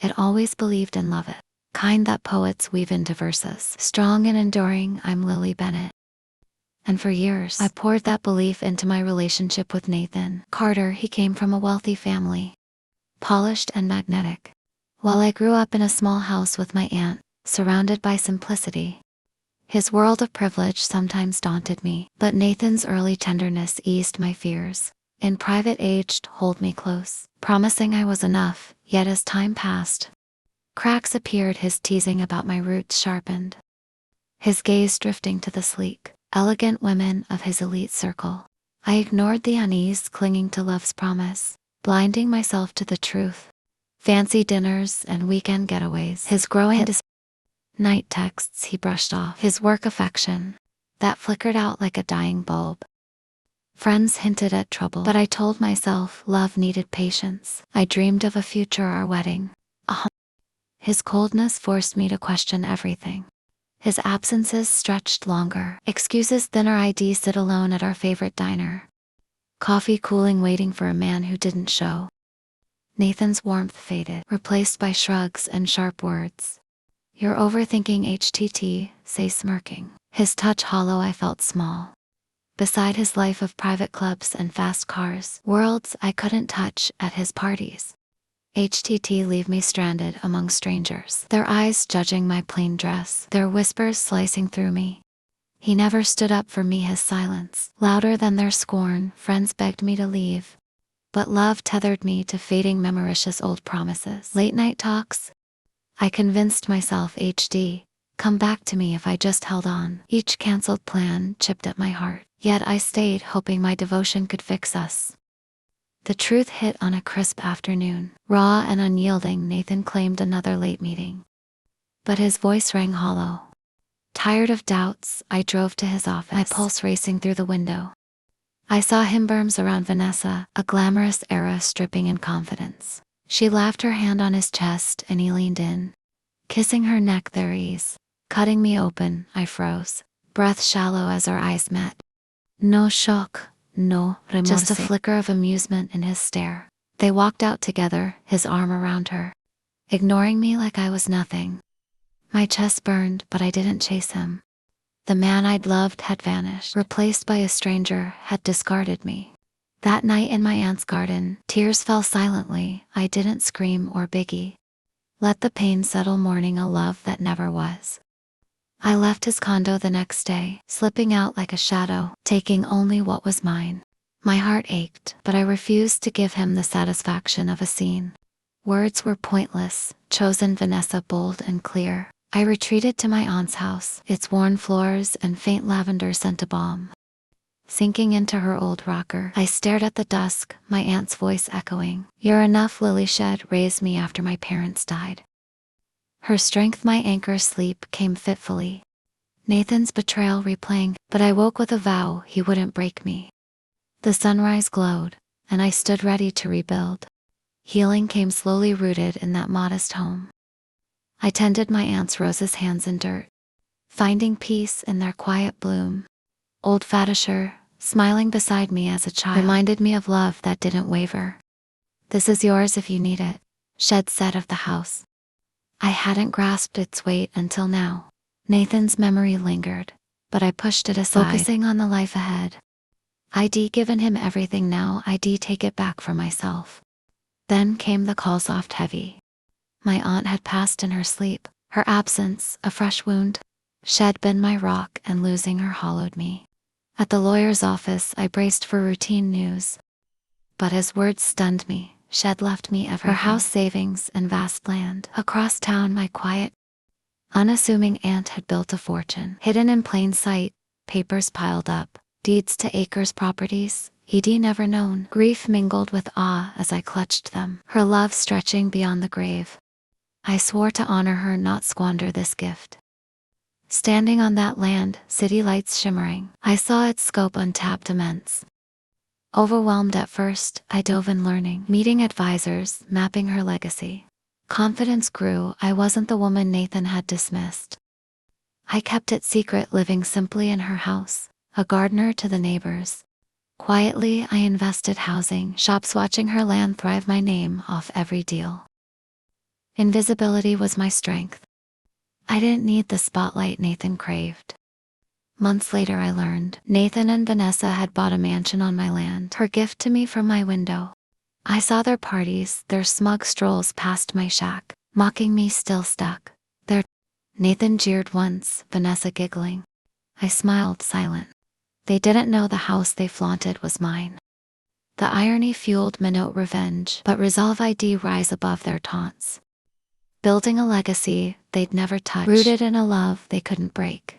It always believed in love, it kind that poets weave into verses. Strong and enduring, I'm Lily Bennett. And for years, I poured that belief into my relationship with Nathan Carter. He came from a wealthy family, polished and magnetic, while I grew up in a small house with my aunt, surrounded by simplicity. His world of privilege sometimes daunted me, but Nathan's early tenderness eased my fears. In private, aged, hold me close, promising I was enough. Yet as time passed, cracks appeared. His teasing about my roots sharpened, his gaze drifting to the sleek, elegant women of his elite circle. I ignored the unease, clinging to love's promise, blinding myself to the truth. Fancy dinners and weekend getaways, his growing night texts he brushed off, his work affection that flickered out like a dying bulb. Friends hinted at trouble, but I told myself love needed patience. I dreamed of a future, our wedding. His coldness forced me to question everything. His absences stretched longer, excuses thinner. I'd sit alone at our favorite diner, coffee cooling, waiting for a man who didn't show. Nathan's warmth faded, replaced by shrugs and sharp words. You're overthinking, HTT, say smirking. His touch hollow, I felt small beside his life of private clubs and fast cars, worlds I couldn't touch. At his parties, HTT, leave me stranded among strangers, their eyes judging my plain dress, their whispers slicing through me. He never stood up for me, his silence louder than their scorn. Friends begged me to leave, but love tethered me to fading memories, old promises. Late night talks, I convinced myself, HD, come back to me if I just held on. Each cancelled plan chipped at my heart, yet I stayed, hoping my devotion could fix us. The truth hit on a crisp afternoon. Raw and unyielding, Nathan claimed another late meeting, but his voice rang hollow. Tired of doubts, I drove to his office, my pulse racing through the window. I saw him berms around Vanessa, a glamorous era stripping in confidence. She laughed, her hand on his chest, and he leaned in, kissing her neck, their ease cutting me open. I froze, breath shallow as our eyes met. No shock, no remorse, just a flicker of amusement in his stare. They walked out together, his arm around her, ignoring me like I was nothing. My chest burned, but I didn't chase him. The man I'd loved had vanished, replaced by a stranger, had discarded me. That night in my aunt's garden, tears fell silently. I didn't scream or biggie. Let the pain settle, mourning a love that never was. I left his condo the next day, slipping out like a shadow, taking only what was mine. My heart ached, but I refused to give him the satisfaction of a scene. Words were pointless, chosen, Vanessa, bold and clear. I retreated to my aunt's house, its worn floors and faint lavender scent a balm. Sinking into her old rocker, I stared at the dusk, my aunt's voice echoing. You're enough, Lily Shed raised me after my parents died. Her strength, my anchor. Sleep came fitfully. Nathan's betrayal replaying, but I woke with a vow he wouldn't break me. The sunrise glowed, and I stood ready to rebuild. Healing came slowly, rooted in that modest home. I tended my aunt's roses, hands in dirt, finding peace in their quiet bloom. Old Fatisher, smiling beside me as a child, reminded me of love that didn't waver. This is yours if you need it, Shed said of the house. I hadn't grasped its weight until now. Nathan's memory lingered, but I pushed it aside, focusing on the life ahead. I'd given him everything, now I'd take it back for myself. Then came the call, soft, heavy. My aunt had passed in her sleep, her absence a fresh wound. Shed been my rock, and losing her hollowed me. At the lawyer's office, I braced for routine news, but his words stunned me. Shed left me everything. Her house savings and vast land. Across town, my quiet, unassuming aunt had built a fortune. Hidden in plain sight, papers piled up, deeds to acres, properties he'd never known. Grief mingled with awe as I clutched them, her love stretching beyond the grave. I swore to honor her, not squander this gift. Standing on that land, city lights shimmering, I saw its scope, untapped, immense. Overwhelmed at first, I dove in, learning, meeting advisors, mapping her legacy. Confidence grew. I wasn't the woman Nathan had dismissed. I kept it secret, living simply in her house, a gardener to the neighbors. Quietly, I invested housing, shops, watching her land thrive, my name off every deal. Invisibility was my strength. I didn't need the spotlight Nathan craved. Months later I learned Nathan and Vanessa had bought a mansion on my land, her gift to me from my window. I saw their parties, their smug strolls past my shack, mocking me still stuck there. Nathan jeered once, Vanessa giggling. I smiled silent. They didn't know the house they flaunted was mine. The irony fueled minnow revenge, but resolve I'd rise above their taunts. Building a legacy they'd never touch, rooted in a love they couldn't break.